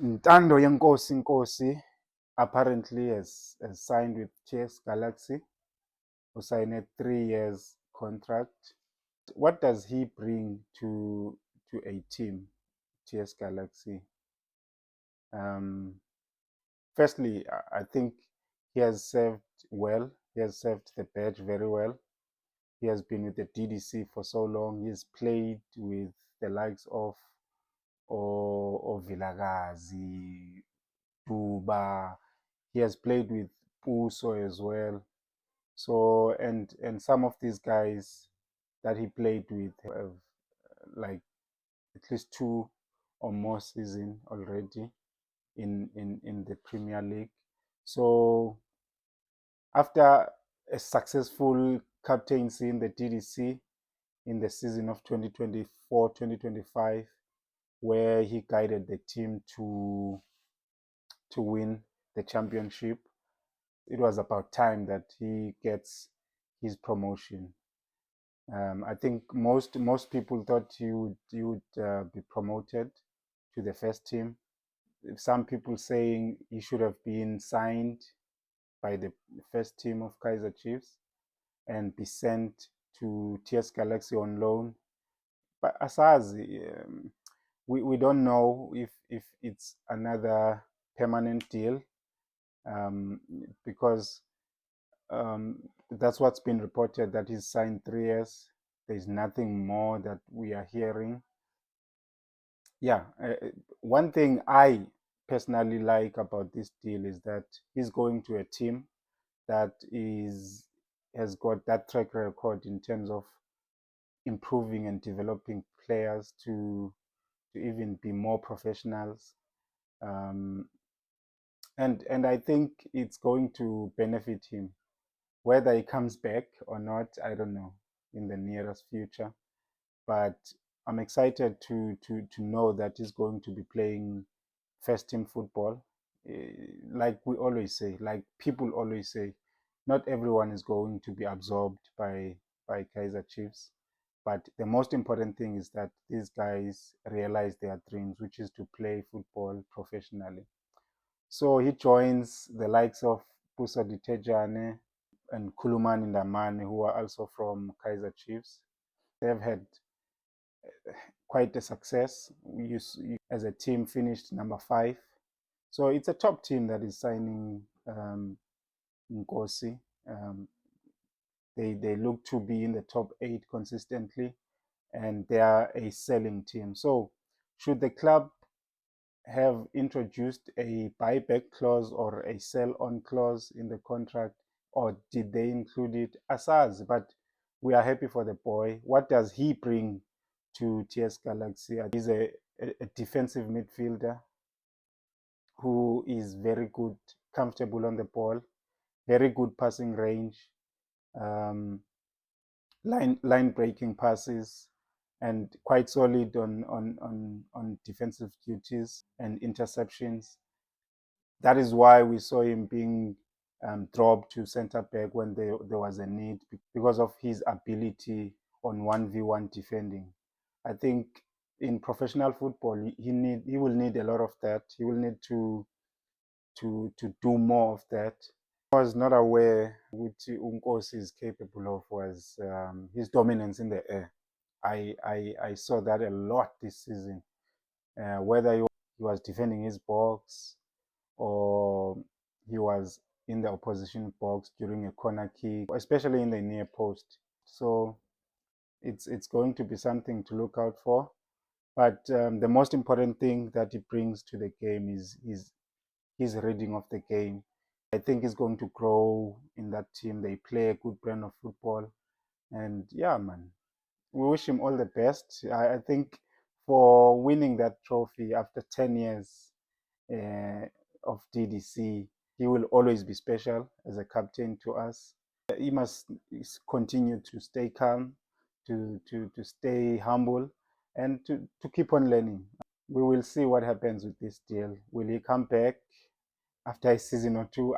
Ntando Yenkosi Nkosi apparently has signed with TS Galaxy, who signed a 3 years contract. What does he bring to a team, TS Galaxy? Um, Firstly, I think he has served well. He has served the badge very well. He has been with the DDC for so long. He's played with the likes of Vilakazi, Duba. He has played with Puso as well. So and some of these guys that he played with have like at least two or more season already in the Premier League. So after a successful captaincy in the DDC in the season of 2024-2025, where he guided the team to win the championship, it was about time that he gets his promotion. I think most people thought he would be promoted to the first team. Some people saying he should have been signed by the first team of Kaiser Chiefs and be sent to TS Galaxy on loan. But asazi, we don't know if it's another permanent deal, um, because that's what's been reported, that he's signed 3 years. There's nothing more that we are hearing. Yeah, one thing I personally like about this deal is that he's going to a team that is has got that track record in terms of improving and developing players to even be more professionals. Um, and I think it's going to benefit him. Whether he comes back or not, I don't know in the nearest future. But I'm excited to know that he's going to be playing first team football. Like we always say, like people always say, not everyone is going to be absorbed by Kaiser Chiefs. But the most important thing is that these guys realize their dreams, which is to play football professionally. So he joins the likes of Puso Ditejane and Kulumani Ndamane, who are also from Kaiser Chiefs. They've had quite a success. As a team, finished number 5. So it's a top team that is signing Nkosi. Um, they look to be in the top 8 consistently, and they are a selling team. So should the club have introduced a buyback clause or a sell-on clause in the contract, or did they include it? Asaz, but we are happy for the boy. What does he bring to TS Galaxy? He's a defensive midfielder who is very good, comfortable on the ball, very good passing range, um, line breaking passes, and quite solid on defensive duties and interceptions. That is why we saw him being dropped to centre back when there was a need, because of his ability on 1v1 defending. I think in professional football he will need a lot of that. He will need to do more of that. I was not aware what Unkosi is capable of was his dominance in the air. I saw that a lot this season, whether he was defending his box or he was in the opposition box during a corner kick, especially in the near post. So it's going to be something to look out for. But the most important thing that he brings to the game is his reading of the game. I think he's going to grow in that team. They play a good brand of football, and yeah, man, we wish him all the best. I think for winning that trophy after 10 years of DDC, he will always be special as a captain to us. He must continue to stay calm, to stay humble, and to keep on learning. We will see what happens with this deal. Will he come back after a season or two?